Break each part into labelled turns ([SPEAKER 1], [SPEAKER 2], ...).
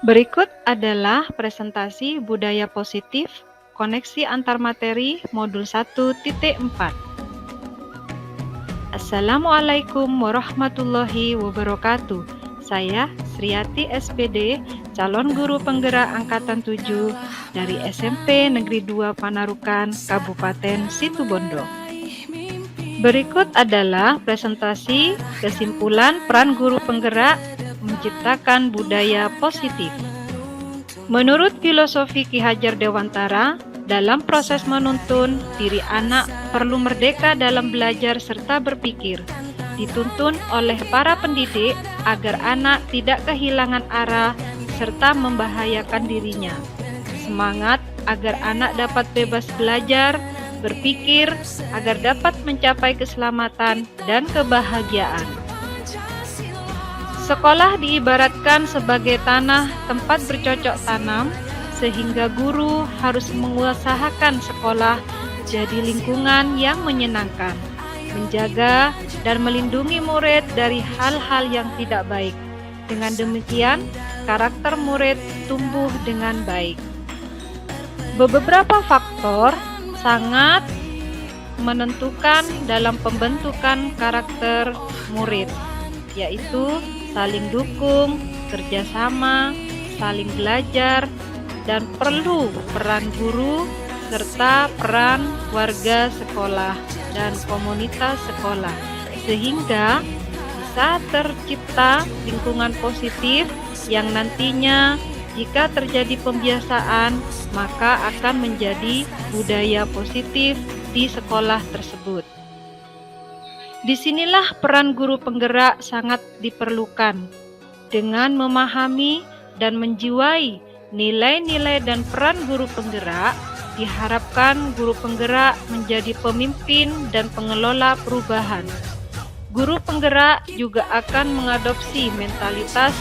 [SPEAKER 1] Berikut adalah presentasi budaya positif, koneksi antar materi modul 1.4. Assalamualaikum warahmatullahi wabarakatuh. Saya Sriati SPD, calon guru penggerak angkatan 7 dari SMP Negeri 2 Panarukan, Kabupaten Situbondo. Berikut adalah presentasi kesimpulan peran guru penggerak menciptakan budaya positif. Menurut filosofi Ki Hajar Dewantara, dalam proses menuntun, diri anak perlu merdeka dalam belajar serta berpikir. Dituntun oleh para pendidik agar anak tidak kehilangan arah serta membahayakan dirinya. Semangat agar anak dapat bebas belajar, berpikir, agar dapat mencapai keselamatan dan kebahagiaan. Sekolah diibaratkan sebagai tanah tempat bercocok tanam, sehingga guru harus mengusahakan sekolah jadi lingkungan yang menyenangkan, menjaga dan melindungi murid dari hal-hal yang tidak baik. Dengan demikian, karakter murid tumbuh dengan baik. Beberapa faktor sangat menentukan dalam pembentukan karakter murid, yaitu saling dukung, kerjasama, saling belajar, dan perlu peran guru serta peran warga sekolah dan komunitas sekolah, sehingga bisa tercipta lingkungan positif yang nantinya jika terjadi pembiasaan maka akan menjadi budaya positif di sekolah tersebut. Disinilah peran guru penggerak sangat diperlukan. Dengan memahami dan menjiwai nilai-nilai dan peran guru penggerak, diharapkan guru penggerak menjadi pemimpin dan pengelola perubahan. Guru penggerak juga akan mengadopsi mentalitas,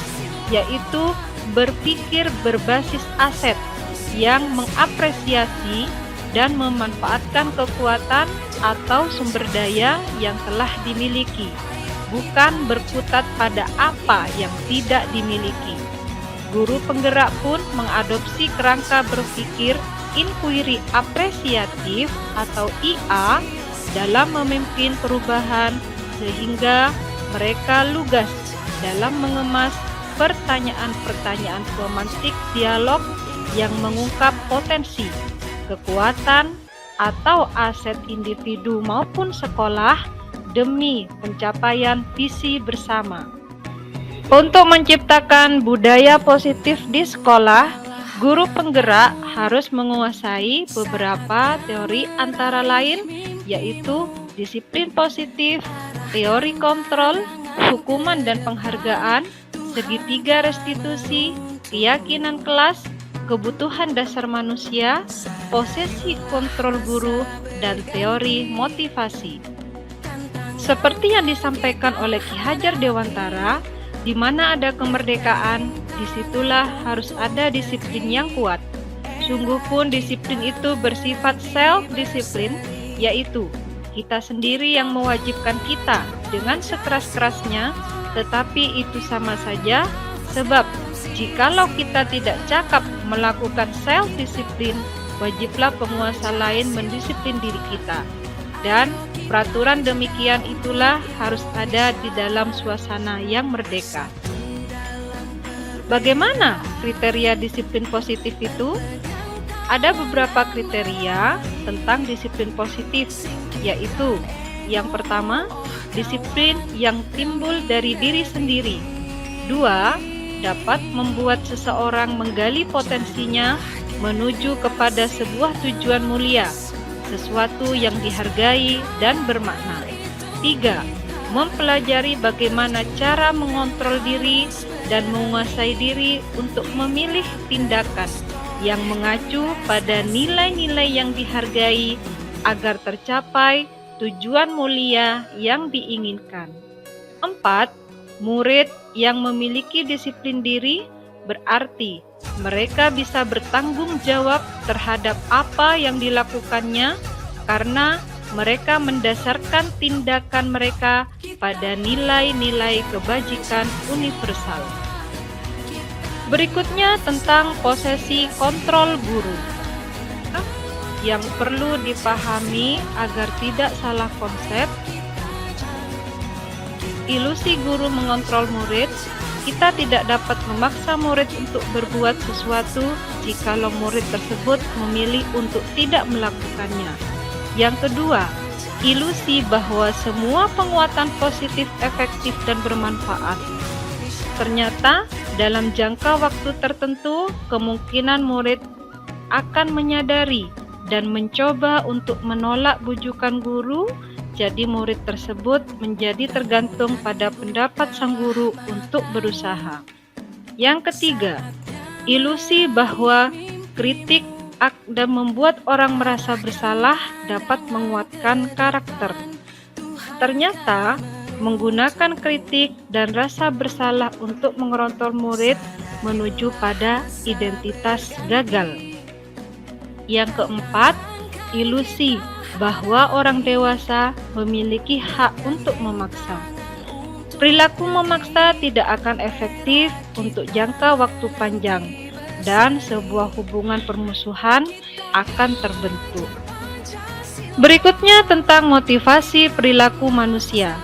[SPEAKER 1] yaitu berpikir berbasis aset yang mengapresiasi dan memanfaatkan kekuatan atau sumber daya yang telah dimiliki, bukan berkutat pada apa yang tidak dimiliki. Guru penggerak pun mengadopsi kerangka berpikir inquiry apresiatif atau IA dalam memimpin perubahan, sehingga mereka lugas dalam mengemas pertanyaan-pertanyaan pemantik dialog yang mengungkap potensi, kekuatan, atau aset individu maupun sekolah demi pencapaian visi bersama. Untuk menciptakan budaya positif di sekolah, guru penggerak harus menguasai beberapa teori antara lain, yaitu disiplin positif, teori kontrol, hukuman dan penghargaan, segitiga restitusi, keyakinan kelas, kebutuhan dasar manusia, posisi kontrol guru, dan teori motivasi. Seperti yang disampaikan oleh Ki Hajar Dewantara, di mana ada kemerdekaan, disitulah harus ada disiplin yang kuat. Sungguh pun disiplin itu bersifat self-disiplin, yaitu kita sendiri yang mewajibkan kita dengan sekeras-kerasnya, tetapi itu sama saja, sebab jikalau kita tidak cakap melakukan self-disiplin, wajiblah penguasa lain mendisiplin diri kita. Dan peraturan demikian itulah harus ada di dalam suasana yang merdeka. Bagaimana kriteria disiplin positif itu? Ada beberapa kriteria tentang disiplin positif, yaitu yang pertama, disiplin yang timbul dari diri sendiri. 2. Dapat membuat seseorang menggali potensinya menuju kepada sebuah tujuan mulia, sesuatu yang dihargai dan bermakna. 3. Mempelajari bagaimana cara mengontrol diri dan menguasai diri untuk memilih tindakan yang mengacu pada nilai-nilai yang dihargai agar tercapai tujuan mulia yang diinginkan. 4. Murid yang memiliki disiplin diri berarti mereka bisa bertanggung jawab terhadap apa yang dilakukannya karena mereka mendasarkan tindakan mereka pada nilai-nilai kebajikan universal. Berikutnya tentang posesi kontrol guru. Yang perlu dipahami agar tidak salah konsep, ilusi guru mengontrol murid. Kita tidak dapat memaksa murid untuk berbuat sesuatu jikalau murid tersebut memilih untuk tidak melakukannya. Yang kedua, ilusi bahwa semua penguatan positif efektif dan bermanfaat. Ternyata dalam jangka waktu tertentu, kemungkinan murid akan menyadari dan mencoba untuk menolak bujukan guru. Jadi murid tersebut menjadi tergantung pada pendapat sang guru untuk berusaha. Yang ketiga, ilusi bahwa kritik dan membuat orang merasa bersalah dapat menguatkan karakter. Ternyata, menggunakan kritik dan rasa bersalah untuk mengontrol murid menuju pada identitas gagal. Yang keempat, ilusi bahwa orang dewasa memiliki hak untuk memaksa. Perilaku memaksa tidak akan efektif untuk jangka waktu panjang, dan sebuah hubungan permusuhan akan terbentuk. Berikutnya tentang motivasi perilaku manusia.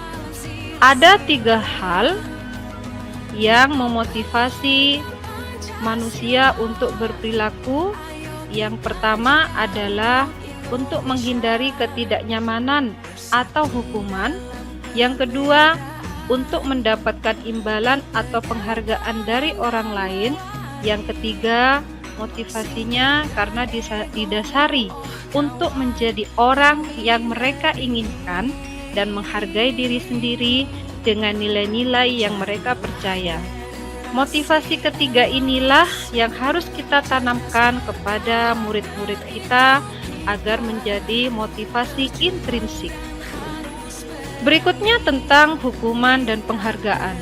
[SPEAKER 1] Ada 3 hal yang memotivasi manusia untuk berperilaku. Yang pertama adalah untuk menghindari ketidaknyamanan atau hukuman. Yang kedua, untuk mendapatkan imbalan atau penghargaan dari orang lain. Yang ketiga, motivasinya karena didasari untuk menjadi orang yang mereka inginkan dan menghargai diri sendiri dengan nilai-nilai yang mereka percaya. Motivasi ketiga inilah yang harus kita tanamkan kepada murid-murid kita agar menjadi motivasi intrinsik. Berikutnya tentang hukuman dan penghargaan.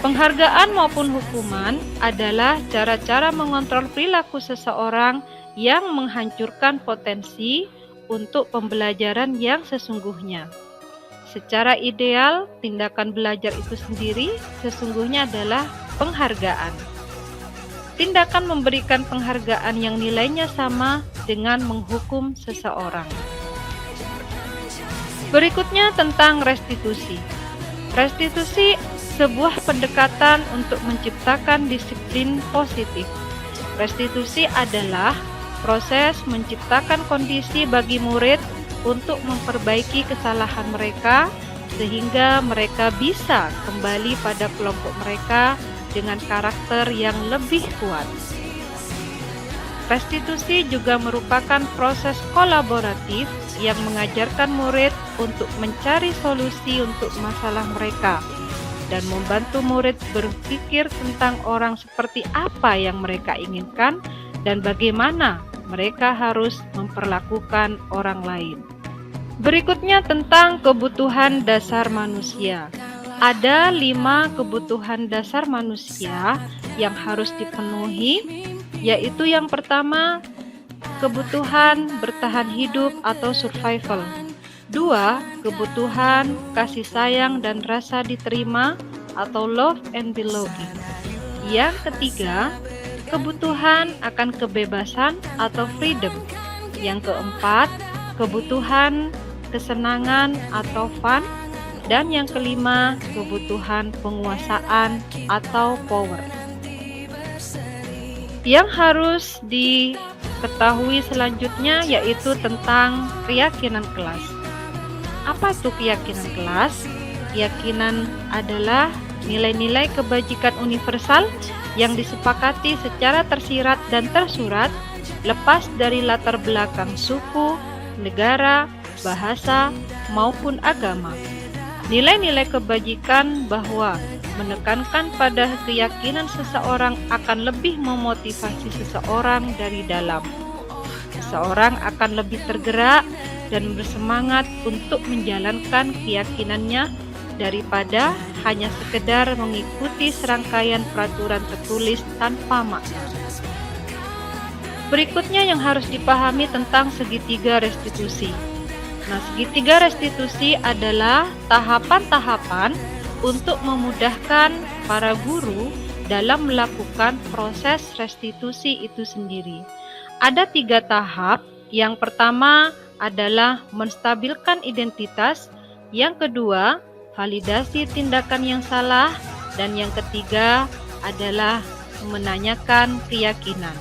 [SPEAKER 1] Penghargaan maupun hukuman adalah cara-cara mengontrol perilaku seseorang yang menghancurkan potensi untuk pembelajaran yang sesungguhnya. Secara ideal, tindakan belajar itu sendiri sesungguhnya adalah penghargaan. Tindakan memberikan penghargaan yang nilainya sama dengan menghukum seseorang. Berikutnya tentang restitusi. Restitusi sebuah pendekatan untuk menciptakan disiplin positif. Restitusi adalah proses menciptakan kondisi bagi murid untuk memperbaiki kesalahan mereka sehingga mereka bisa kembali pada kelompok mereka dengan karakter yang lebih kuat. Restitusi juga merupakan proses kolaboratif yang mengajarkan murid untuk mencari solusi untuk masalah mereka dan membantu murid berpikir tentang orang seperti apa yang mereka inginkan dan bagaimana mereka harus memperlakukan orang lain. Berikutnya tentang kebutuhan dasar manusia. Ada 5 kebutuhan dasar manusia yang harus dipenuhi, yaitu yang pertama, kebutuhan bertahan hidup atau survival. 2, kebutuhan kasih sayang dan rasa diterima atau love and belonging. Yang ketiga, kebutuhan akan kebebasan atau freedom. Yang keempat, kebutuhan kesenangan atau fun. Dan yang kelima, kebutuhan penguasaan atau power. Yang harus diketahui selanjutnya yaitu tentang keyakinan kelas. Apa itu keyakinan kelas? Keyakinan adalah nilai-nilai kebajikan universal yang disepakati secara tersirat dan tersurat lepas dari latar belakang suku, negara, bahasa, maupun agama. Nilai-nilai kebajikan bahwa menekankan pada keyakinan seseorang akan lebih memotivasi seseorang dari dalam. Seseorang akan lebih tergerak dan bersemangat untuk menjalankan keyakinannya daripada hanya sekedar mengikuti serangkaian peraturan tertulis tanpa makna. Berikutnya yang harus dipahami tentang segitiga restitusi. Nah, segitiga restitusi adalah tahapan-tahapan untuk memudahkan para guru dalam melakukan proses restitusi itu sendiri. Ada 3 tahap. Yang pertama adalah menstabilkan identitas, yang kedua validasi tindakan yang salah, dan yang ketiga adalah menanyakan keyakinan.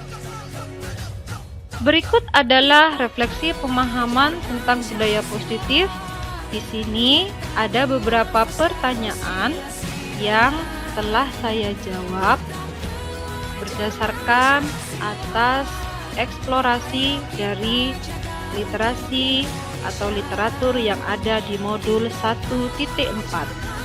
[SPEAKER 1] Berikut adalah refleksi pemahaman tentang budaya positif. Di sini ada beberapa pertanyaan yang telah saya jawab berdasarkan atas eksplorasi dari literasi atau literatur yang ada di modul 1.4.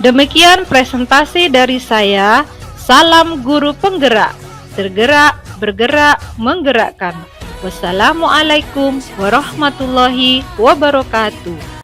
[SPEAKER 1] Demikian presentasi dari saya. Salam guru penggerak, tergerak, bergerak, menggerakkan. Wassalamualaikum warahmatullahi wabarakatuh.